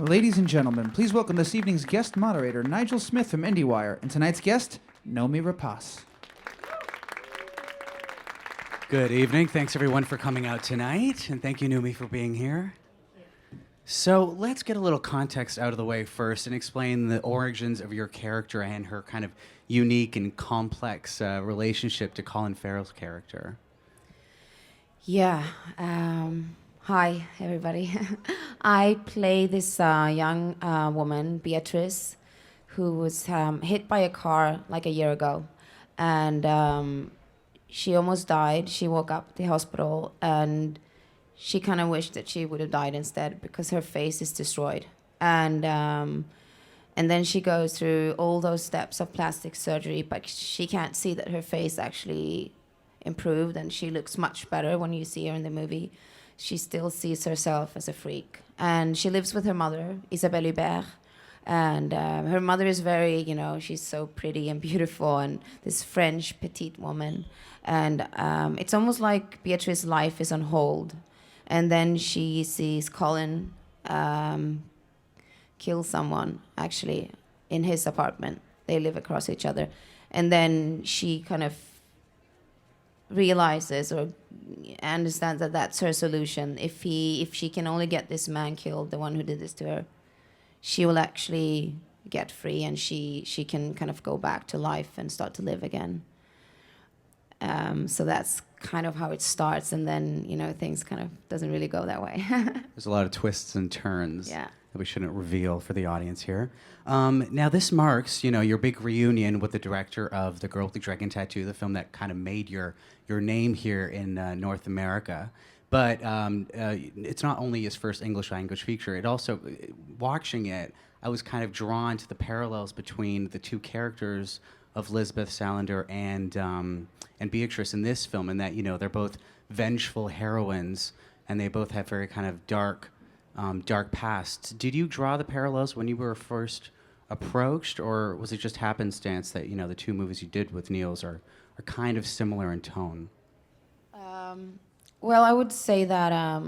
Ladies and gentlemen, please welcome this evening's guest moderator, Nigel Smith from IndieWire, and tonight's guest, Noomi Rapace. Good evening. Thanks, everyone, for coming out tonight, and thank you, Noomi, for being here. So let's get a little context out of the way first and explain the origins of your character and her kind of unique and complex relationship to Colin Farrell's character. Yeah. Hi, everybody. I play this young woman, Beatrice, who was hit by a car like a year ago. And she almost died. She woke up at the hospital, and she kind of wished that she would have died instead because her face is destroyed. And then she goes through all those steps of plastic surgery, but she can't see that her face actually improved, and she looks much better when you see her in the movie. She still sees herself as a freak. And she lives with her mother, Isabelle. And her mother is very, she's so pretty and beautiful, and this French petite woman. And it's almost like Beatrice's life is on hold. And then she sees Colin kill someone, actually, in his apartment. They live across each other. And then she kind of realizes or understands that that's her solution. If she can only get this man killed, the one who did this to her, she will actually get free, and she can kind of go back to life and start to live again. So that's kind of how it starts, and then things kind of doesn't really go that way. There's a lot of twists and turns. Yeah. That we shouldn't reveal for the audience here. Now this marks, your big reunion with the director of The Girl with the Dragon Tattoo, the film that kind of made your name here in North America. But it's not only his first English language feature. It also, watching it, I was kind of drawn to the parallels between the two characters of Lisbeth Salander and Beatrice in this film, and that they're both vengeful heroines, and they both have very kind of dark pasts. Did you draw the parallels when you were first approached, or was it just happenstance that the two movies you did with Niels are kind of similar in tone? Well, I would say that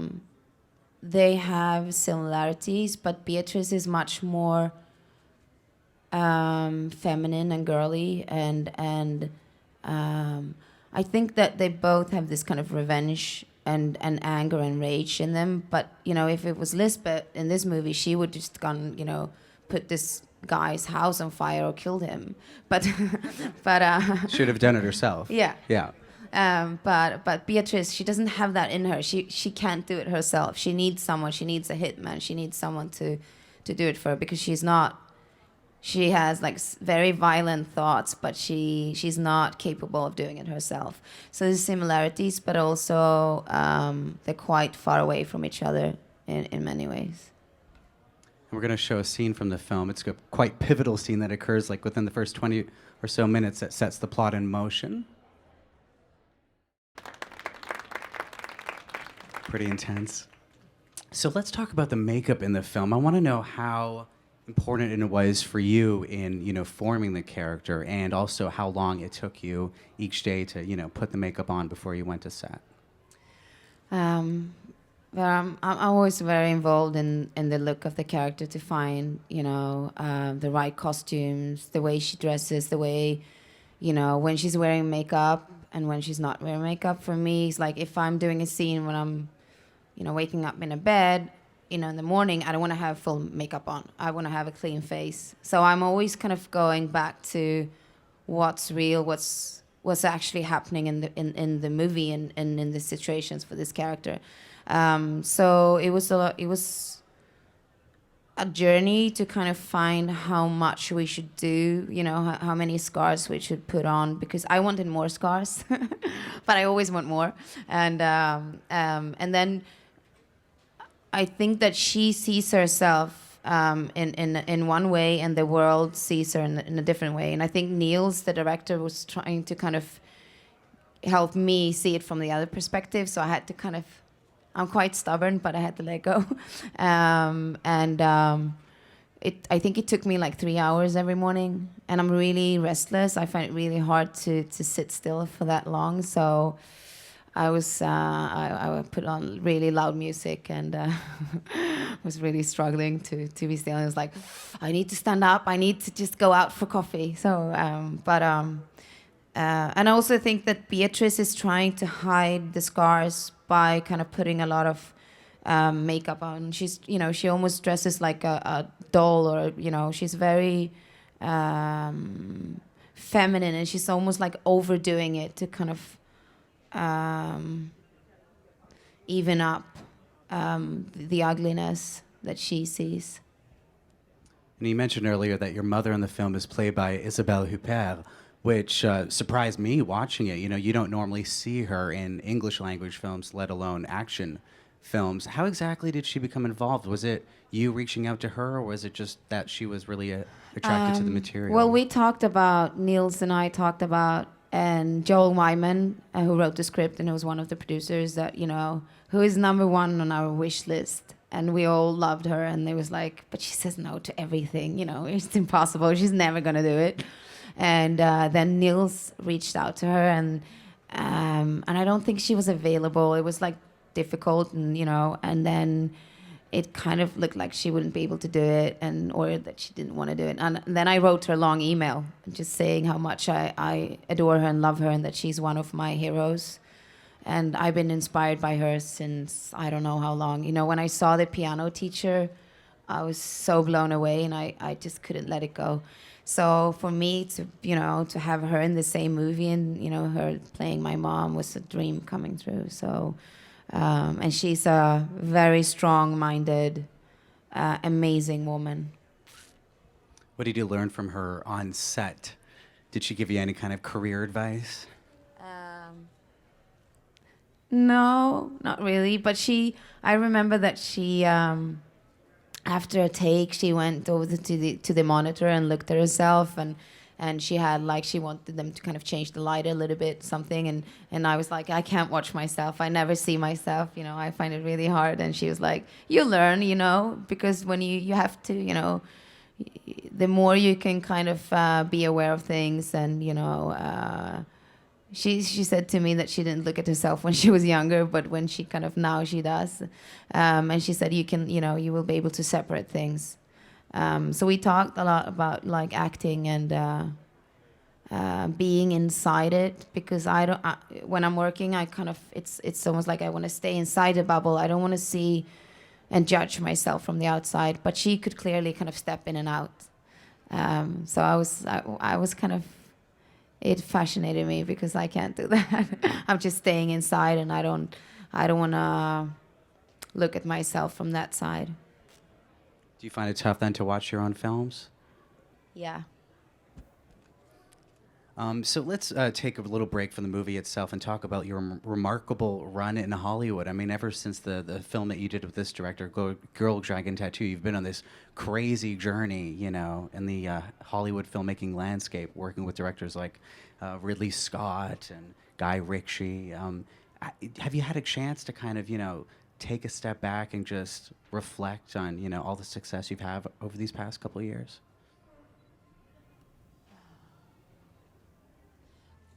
they have similarities, but Beatrice is much more feminine and girly, and I think that they both have this kind of revenge and anger and rage in them. But if it was Lisbeth in this movie, she would just gone put this guy's house on fire or killed him. But Should have done it herself. Yeah. Yeah. But Beatrice, she doesn't have that in her. She can't do it herself. She needs someone. She needs a hitman. She needs someone to do it for her, because she's not. She has very violent thoughts, but she's not capable of doing it herself. So there's similarities, but also they're quite far away from each other in many ways. We're going to show a scene from the film. It's a quite pivotal scene that occurs within the first 20 or so minutes that sets the plot in motion. Pretty intense. So let's talk about the makeup in the film. I want to know how important it was for you in forming the character, and also how long it took you each day to put the makeup on before you went to set. Well, I'm always very involved in the look of the character, to find the right costumes, the way she dresses, the way when she's wearing makeup and when she's not wearing makeup. For me, it's like if I'm doing a scene when I'm waking up in a bed in the morning, I don't want to have full makeup on. I want to have a clean face. So I'm always kind of going back to what's real, what's actually happening in the movie and in the situations for this character. So it was a journey to kind of find how much we should do, how many scars we should put on, because I wanted more scars, but I always want more. And then I think that she sees herself in one way, and the world sees her in a different way. And I think Niels, the director, was trying to kind of help me see it from the other perspective. So I had to kind of, I'm quite stubborn, but I had to let go. I think it took me 3 hours every morning, and I'm really restless. I find it really hard to sit still for that long. So I put on really loud music and was really struggling to be still. I was like, I need to stand up. I need to just go out for coffee. So, and I also think that Beatrice is trying to hide the scars by kind of putting a lot of makeup on. She's, she almost dresses like a doll, or, she's very feminine, and she's almost like overdoing it to kind of even up the ugliness that she sees. And you mentioned earlier that your mother in the film is played by Isabelle Huppert, which surprised me watching it. You don't normally see her in English language films, let alone action films. How exactly did she become involved? Was it you reaching out to her, or was it just that she was really attracted to the material? Well, Niels and I talked about, and Joel Wyman, who wrote the script and who was one of the producers, that, who is number one on our wish list. And we all loved her, and it was like, but she says no to everything, it's impossible. She's never going to do it. And then Niels reached out to her, and I don't think she was available. It was like difficult, and and then it kind of looked like she wouldn't be able to do it, or that she didn't want to do it. And then I wrote her a long email just saying how much I adore her and love her, and that she's one of my heroes. And I've been inspired by her since I don't know how long. When I saw The Piano Teacher, I was so blown away, and I just couldn't let it go. So for me to have her in the same movie, and her playing my mom, was a dream coming true. So and she's a very strong-minded, amazing woman. What did you learn from her on set? Did she give you any kind of career advice? No, not really. But I remember that she, after a take, she went over to the monitor and looked at herself, and she had, like, she wanted them to kind of change the light a little bit, something, and I was like, I can't watch myself. I never see myself, I find it really hard. And she was like, you learn, because when you have to, the more you can kind of be aware of things, and, she said to me that she didn't look at herself when she was younger, but when she kind of now she does. And she said you will be able to separate things. So we talked a lot about like acting and being inside it, because when I'm working, I kind of it's almost like I want to stay inside the bubble. I don't want to see and judge myself from the outside. But she could clearly kind of step in and out. So I was kind of, it fascinated me because I can't do that. I'm just staying inside, and I don't want to look at myself from that side. Do you find it tough then to watch your own films? Yeah. So let's take a little break from the movie itself and talk about your remarkable run in Hollywood. I mean, ever since the film that you did with this director, Girl Dragon Tattoo, you've been on this crazy journey, in the Hollywood filmmaking landscape, working with directors like Ridley Scott and Guy Ritchie. Have you had a chance to kind of, take a step back and just reflect on, all the success you've had over these past couple of years?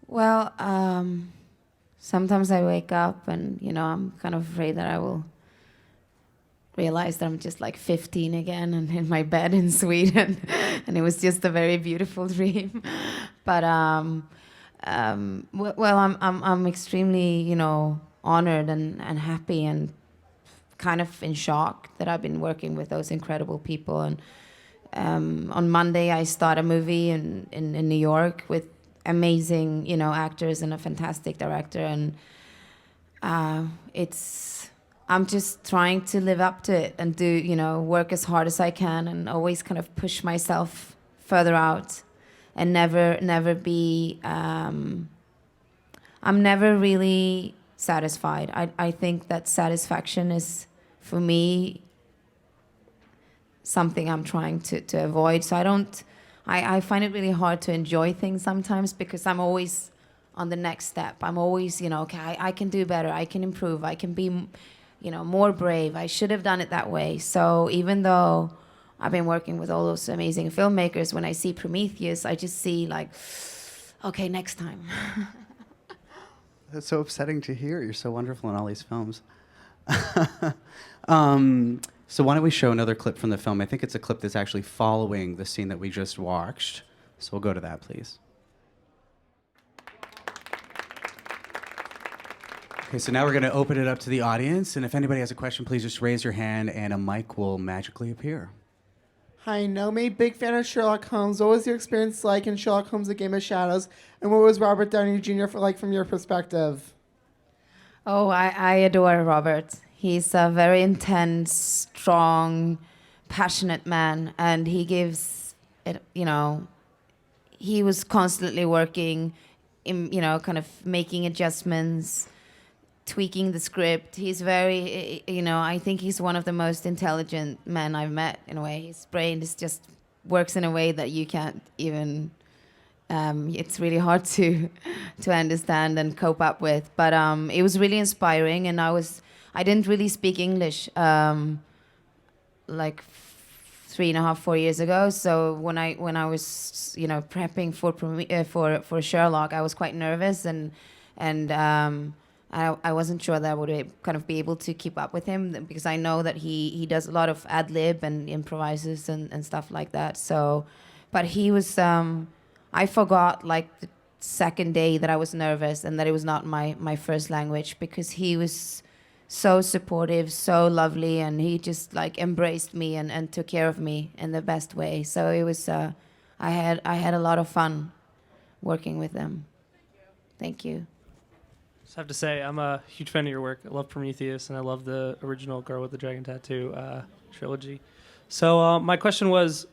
Well, sometimes I wake up and, I'm kind of afraid that I will realize that I'm just like 15 again and in my bed in Sweden. And it was just a very beautiful dream. But, I'm extremely, honored and happy and kind of in shock that I've been working with those incredible people. And on Monday, I start a movie in New York with amazing, actors and a fantastic director, and I'm just trying to live up to it and do, work as hard as I can, and always kind of push myself further out, and never be. I'm never really satisfied. I think that satisfaction is, for me, something I'm trying to avoid. So I find it really hard to enjoy things sometimes, because I'm always on the next step. I'm always, okay, I can do better. I can improve. I can be, more brave. I should have done it that way. So even though I've been working with all those amazing filmmakers, when I see Prometheus, I just see like, okay, next time. That's so upsetting to hear. You're so wonderful in all these films. So why don't we show another clip from the film? I think it's a clip that's actually following the scene that we just watched. So we'll go to that, please. Okay, so now we're going to open it up to the audience. And if anybody has a question, please just raise your hand and a mic will magically appear. Hi, Noomi. Big fan of Sherlock Holmes. What was your experience like in Sherlock Holmes: A Game of Shadows? And what was Robert Downey Jr. like from your perspective? Oh, I adore Robert. He's a very intense, strong, passionate man, and he gives it, he was constantly working in, kind of making adjustments, tweaking the script. He's very, I think he's one of the most intelligent men I've met in a way. His brain just works in a way that you can't even, it's really hard to understand and cope up with. But it was really inspiring, and I didn't really speak English like 3.5, 4 years ago. So when I was prepping for Sherlock, I was quite nervous, and I wasn't sure that I would kind of be able to keep up with him, because I know that he does a lot of ad lib and improvises and stuff like that. So, but he was I forgot like the second day that I was nervous and that it was not my first language, because he was so supportive, so lovely, and he just like embraced me and took care of me in the best way. So it was I had a lot of fun working with them. Thank you. Just have to say, I'm a huge fan of your work. I love Prometheus, and I love the original Girl with the Dragon Tattoo trilogy. So my question was,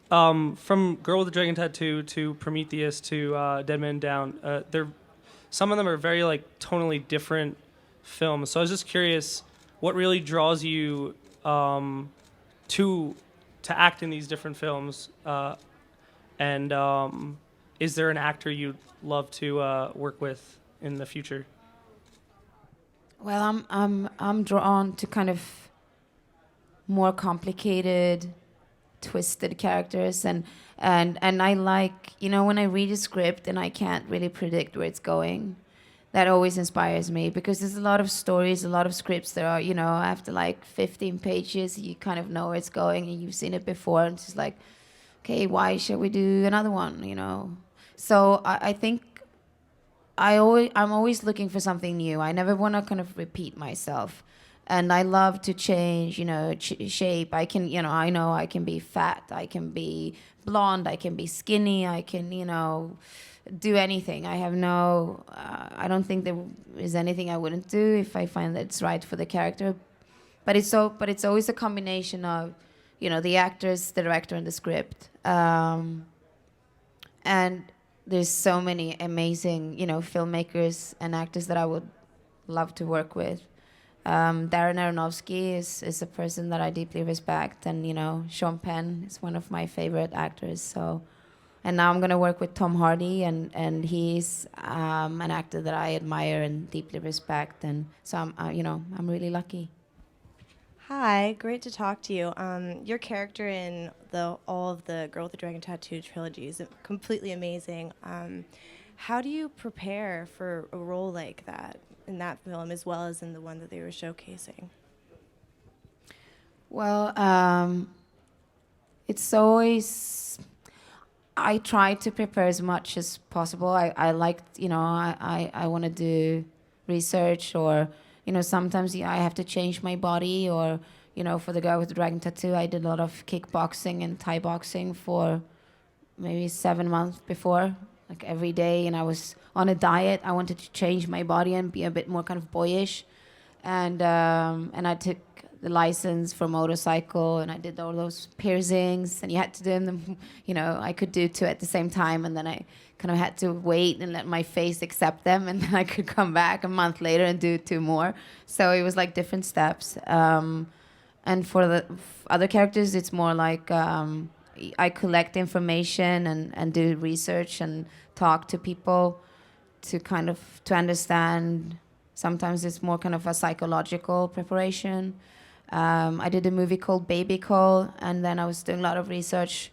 from Girl with the Dragon Tattoo to Prometheus to Dead Man Down, some of them are very like tonally different films. So I was just curious, what really draws you to act in these different films, and is there an actor you'd love to work with in the future? Well, I'm drawn to kind of more complicated, twisted characters, and I like, when I read a script and I can't really predict where it's going. That always inspires me, because there's a lot of stories, a lot of scripts that are, after like 15 pages, you kind of know where it's going and you've seen it before, and it's just like, okay, why should we do another one, So I think I'm always looking for something new. I never want to kind of repeat myself. And I love to change, shape. I can, I know I can be fat, I can be blonde, I can be skinny, I can, do anything. I have I don't think there is anything I wouldn't do if I find that it's right for the character. But it's always a combination of, the actors, the director, and the script. And there's so many amazing, filmmakers and actors that I would love to work with. Darren Aronofsky is a person that I deeply respect, and Sean Penn is one of my favorite actors. So, and now I'm gonna work with Tom Hardy, and he's an actor that I admire and deeply respect, and so I'm really lucky. Hi, great to talk to you. Your character in all of the Girl with the Dragon Tattoo trilogy is completely amazing. How do you prepare for a role like that in that film, as well as in the one that they were showcasing? Well, it's always, I try to prepare as much as possible. I like, I want to do research, or, sometimes I have to change my body, or, for the Girl with the Dragon Tattoo, I did a lot of kickboxing and Thai boxing for maybe 7 months before, like every day, and I was on a diet. I wanted to change my body and be a bit more kind of boyish, and I took the license for motorcycle, and I did all those piercings, and you had to do them, I could do 2 at the same time, and then I kind of had to wait and let my face accept them, and then I could come back a month later and do 2 more. So it was like different steps. And for the other characters, it's more like I collect information and do research and talk to people to understand. Sometimes it's more kind of a psychological preparation. I did a movie called Baby Call, and then I was doing a lot of research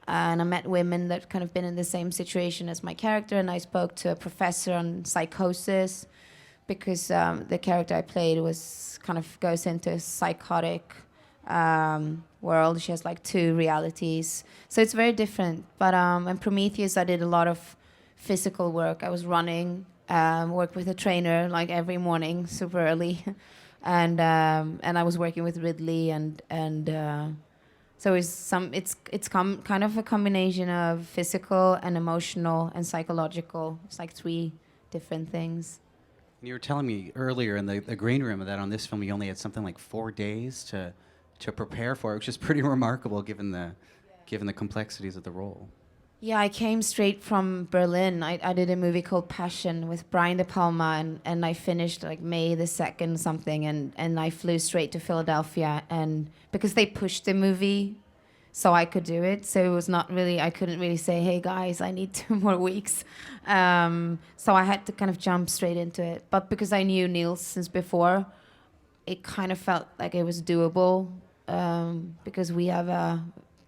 and I met women that kind of been in the same situation as my character, and I spoke to a professor on psychosis because the character I played was kind of goes into a psychotic world. She has like two realities, so it's very different. But in Prometheus, I did a lot of physical work. I was running, worked with a trainer like every morning, super early, and I was working with Ridley and. So it's kind of a combination of physical and emotional and psychological. It's like three different things. You were telling me earlier in the green room that on this film you only had something like 4 days to prepare for it, which is pretty remarkable given the complexities of the role. Yeah, I came straight from Berlin. I did a movie called Passion with Brian De Palma, and I finished like May the 2nd something, and I flew straight to Philadelphia, and because they pushed the movie so I could do it, so it was not really, I couldn't really say, hey guys, I need 2 more weeks. So I had to kind of jump straight into it. But because I knew Niels since before, it kind of felt like it was doable, because we have a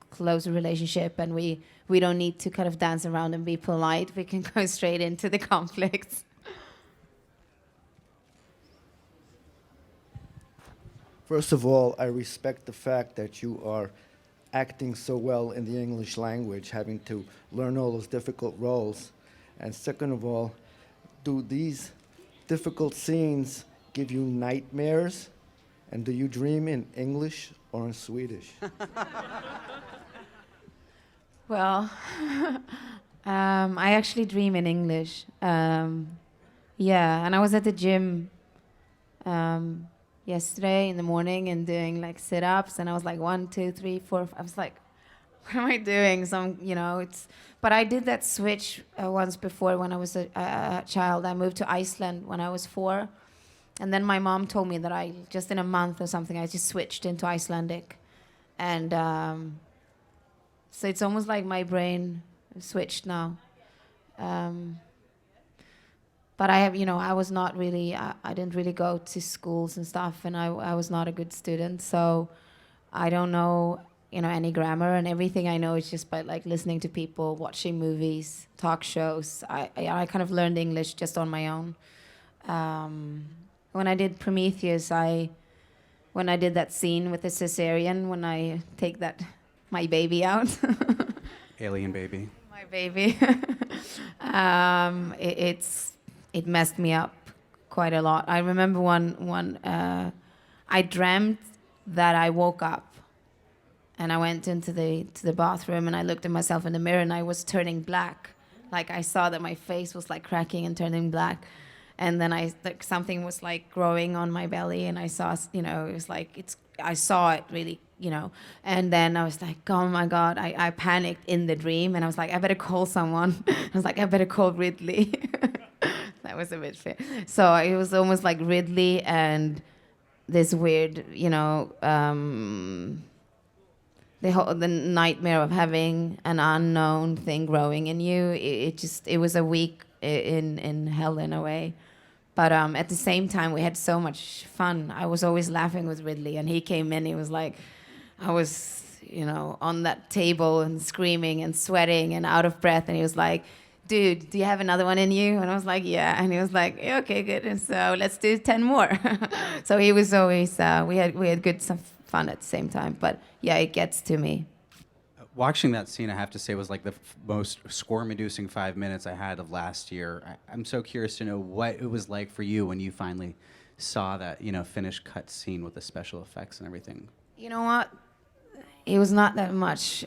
close relationship, and we don't need to kind of dance around and be polite. We can go straight into the conflicts. First of all, I respect the fact that you are acting so well in the English language, having to learn all those difficult roles. And second of all, do these difficult scenes give you nightmares? And do you dream in English or in Swedish? Well, I actually dream in English. Yeah, and I was at the gym yesterday in the morning and doing like sit-ups, and I was like 1, 2, 3, 4. I was like, what am I doing? It's. But I did that switch once before when I was a child. I moved to Iceland when I was 4, and then my mom told me that I just in a month or something I just switched into Icelandic, and. So it's almost like my brain switched now. But I have, I was not really, I didn't really go to schools and stuff, and I was not a good student. So I don't know, any grammar, and everything I know is just by like listening to people, watching movies, talk shows. I kind of learned English just on my own. When I did Prometheus, when I did that scene with the cesarean, when I take my baby out. Alien baby. My baby. It messed me up quite a lot. I remember I dreamt that I woke up and I went into the bathroom and I looked at myself in the mirror and I was turning black. Like I saw that my face was like cracking and turning black. And then something was like growing on my belly, and I saw, it was like, I saw it really, and then I was like, oh my God, I panicked in the dream, and I was like, I better call someone. I was like, I better call Ridley. That was a bit fair. So it was almost like Ridley and this weird, the nightmare of having an unknown thing growing in you. It was a week in hell in a way. But at the same time, we had so much fun. I was always laughing with Ridley, and he came in. He was like, I was, on that table and screaming and sweating and out of breath. And he was like, dude, do you have another one in you? And I was like, yeah. And he was like, yeah, okay, good. And so let's do 10 more. So he was always, we had good some fun at the same time. But yeah, it gets to me. Watching that scene, I have to say, was like the most squirm-inducing 5 minutes I had of last year. I'm so curious to know what it was like for you when you finally saw that, finished cut scene with the special effects and everything. You know what? It was not that much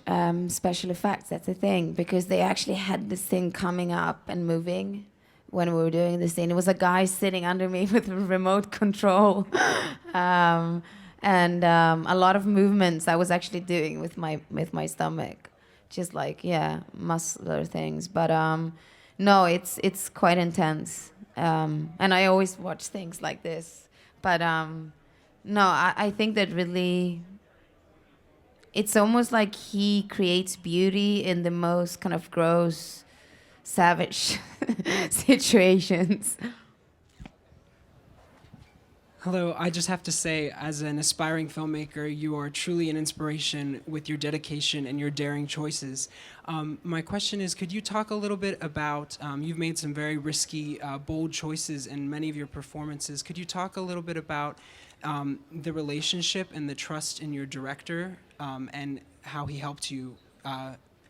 special effects. That's the thing, because they actually had this thing coming up and moving when we were doing this scene. It was a guy sitting under me with a remote control. And a lot of movements I was actually doing with my stomach, just like muscular things. But no, it's quite intense. And I always watch things like this. But no, I think that really, it's almost like he creates beauty in the most kind of gross, savage situations. Hello, I just have to say, as an aspiring filmmaker, you are truly an inspiration with your dedication and your daring choices. My question is, could you talk a little bit about, you've made some very risky, bold choices in many of your performances. Could you talk a little bit about the relationship and the trust in your director and how he helped you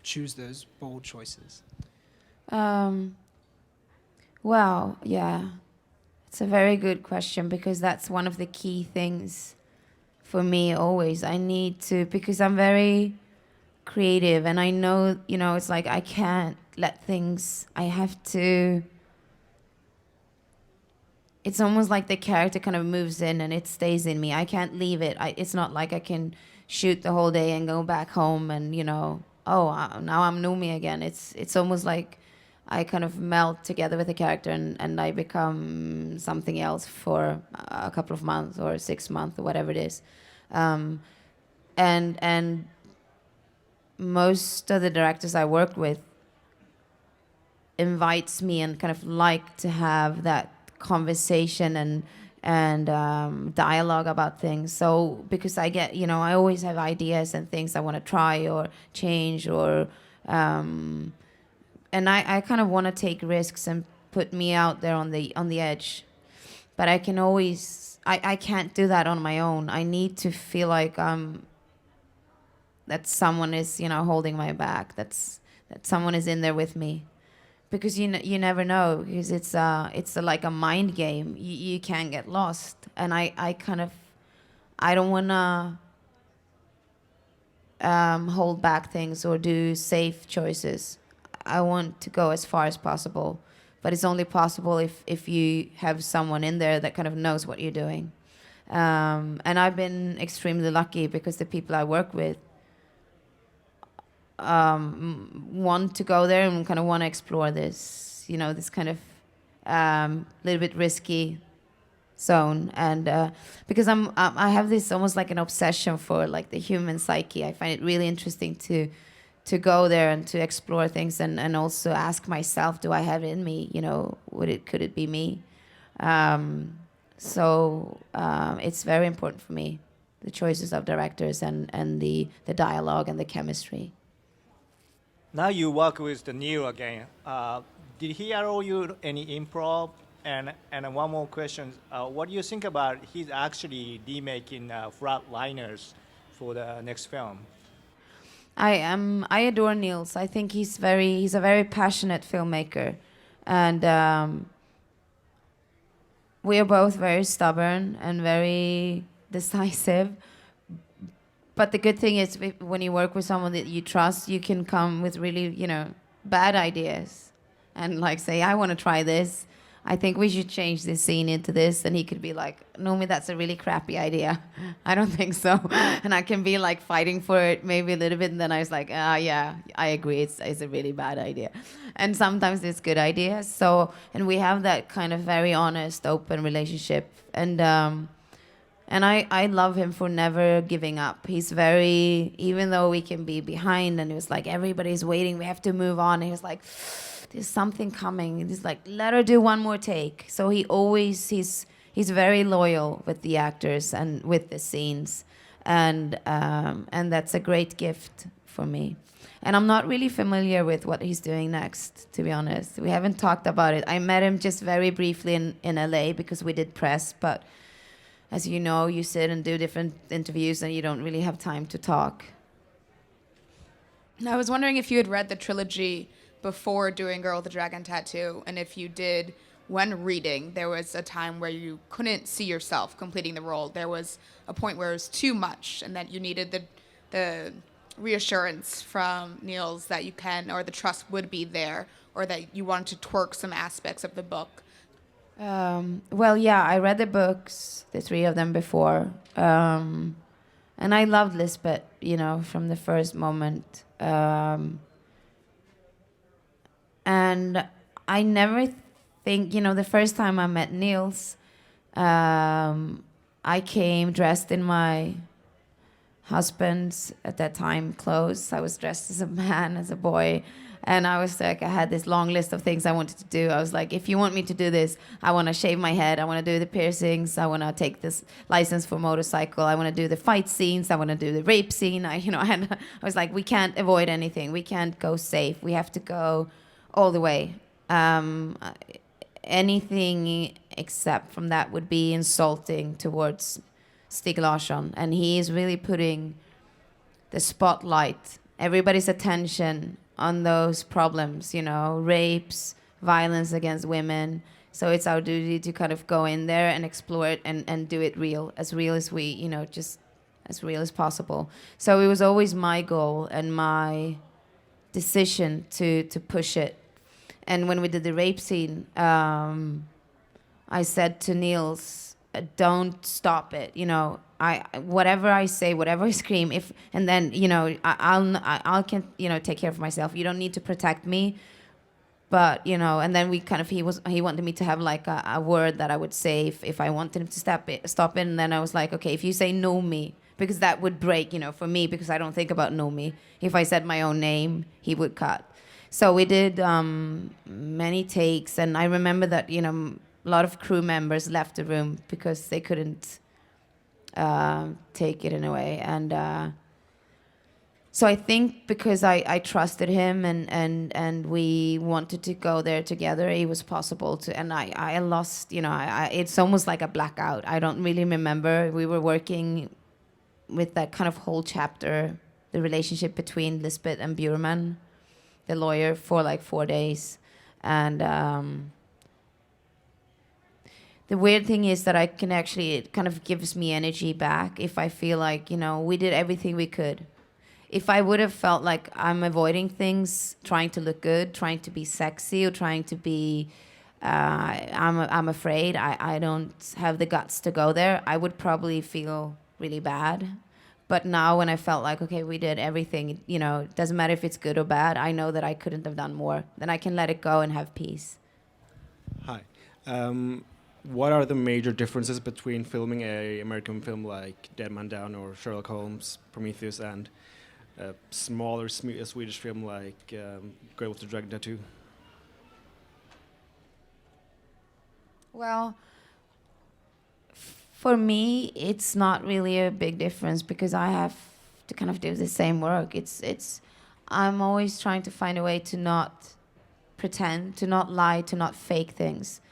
choose those bold choices? Well, yeah. It's a very good question because that's one of the key things for me always. I need to, because I'm very creative and I know, it's like I can't let things, I have to, it's almost like the character kind of moves in and it stays in me. I can't leave it. It's not like I can shoot the whole day and go back home and, now I'm Noomi again. It's almost like I kind of melt together with the character and I become something else for a couple of months or 6 months or whatever it is. And most of the directors I work with invites me and kind of like to have that conversation and dialogue about things. So because I get, I always have ideas and things I want to try or change or... and I kind of want to take risks and put me out there on the edge, but I can always I can't do that on my own. I need to feel like that someone is holding my back. That someone is in there with me, because you never know, because it's like a mind game. You can get lost, and I don't wanna hold back things or do safe choices. I want to go as far as possible, but it's only possible if you have someone in there that kind of knows what you're doing. And I've been extremely lucky because the people I work with want to go there and kind of want to explore this, this kind of little bit risky zone. And because I have this almost like an obsession for like the human psyche. I find it really interesting to go there and to explore things and also ask myself, do I have it in me? Could it be me? So it's very important for me, the choices of directors and the dialogue and the chemistry. Now you work with the Neil again. Did he allow you any improv? And one more question, what do you think about he's actually remaking Flatliners for the next film? I adore Niels. I think he's a very passionate filmmaker, and we are both very stubborn and very decisive. But the good thing is, when you work with someone that you trust, you can come with really, bad ideas, and like say, I want to try this. I think we should change this scene into this. And he could be like, Noomi, that's a really crappy idea. I don't think so. And I can be like fighting for it maybe a little bit. And then I was like, yeah, I agree. It's a really bad idea. And sometimes it's good ideas. So, and we have that kind of very honest, open relationship. And I love him for never giving up. He's very, even though we can be behind and it was like, everybody's waiting, we have to move on. And he was like, there's something coming. He's like, let her do one more take. So he's very loyal with the actors and with the scenes, and that's a great gift for me. And I'm not really familiar with what he's doing next, to be honest. We haven't talked about it. I met him just very briefly in LA because we did press, but as you know, you sit and do different interviews and you don't really have time to talk. I was wondering if you had read the trilogy before doing Girl with the Dragon Tattoo, and if you did, when reading, there was a time where you couldn't see yourself completing the role. There was a point where it was too much, and that you needed the reassurance from Niels that you can, or the trust would be there, or that you wanted to twerk some aspects of the book. Well, yeah, I read the books, the 3 of them before, and I loved Lisbeth, from the first moment. And I never think, the first time I met Niels, I came dressed in my husband's at that time clothes. I was dressed as a man, as a boy. And I was like, I had this long list of things I wanted to do. I was like, if you want me to do this, I want to shave my head. I want to do the piercings. I want to take this license for motorcycle. I want to do the fight scenes. I want to do the rape scene. I was like, we can't avoid anything. We can't go safe. We have to go all the way. Anything except from that would be insulting towards Stig Larsson. And he is really putting the spotlight, everybody's attention on those problems, rapes, violence against women. So it's our duty to kind of go in there and explore it and do it real as we, just as real as possible. So it was always my goal and my decision to push it. And when we did the rape scene, I said to Niels, don't stop it, whatever I say, whatever I scream, I'll can take care of myself. You don't need to protect me, but and then we kind of he wanted me to have like a word that I would say if I wanted him to stop it, and then I was like, okay, if you say Noomi, because that would break, for me, because I don't think about Noomi. If I said my own name, he would cut. So we did many takes, and I remember that a lot of crew members left the room because they couldn't take it in a way. And so I think because I trusted him and we wanted to go there together, it was possible to. And I lost, it's almost like a blackout. I don't really remember. We were working with that kind of whole chapter, the relationship between Lisbeth and Bjurman, the lawyer, for like 4 days. And the weird thing is that it kind of gives me energy back if I feel like, we did everything we could. If I would have felt like I'm avoiding things, trying to look good, trying to be sexy, or trying to be, I'm afraid, I don't have the guts to go there, I would probably feel really bad. But now when I felt like, okay, we did everything, it doesn't matter if it's good or bad, I know that I couldn't have done more. Then I can let it go and have peace. Hi. What are the major differences between filming an American film like Dead Man Down or Sherlock Holmes, Prometheus, and a smaller Swedish film like Girl with the Dragon Tattoo? Well, for me, it's not really a big difference because I have to kind of do the same work. I'm always trying to find a way to not pretend, to not lie, to not fake things.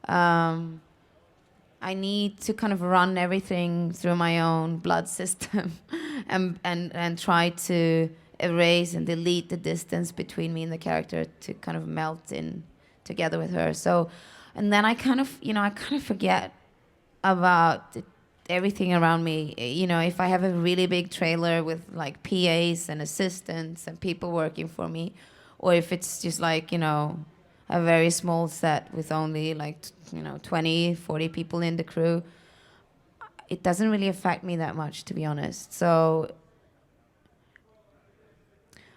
I need to kind of run everything through my own blood system and try to erase and delete the distance between me and the character to kind of melt in together with her. So, and then I kind of forget about everything around me. If I have a really big trailer with like PAs and assistants and people working for me, or if it's just like, a very small set with only like 20, 40 people in the crew, it doesn't really affect me that much, to be honest. So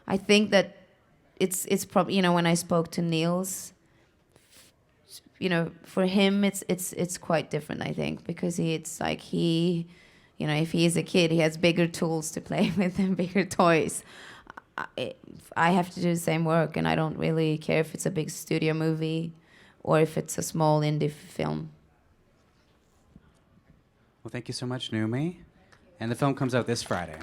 I think that it's probably, when I spoke to Niels, for him it's quite different, I think, because if he is a kid, he has bigger tools to play with and bigger toys. I have to do the same work, and I don't really care if it's a big studio movie or if it's a small indie film. Well, thank you so much, Noomi. And the film comes out this Friday.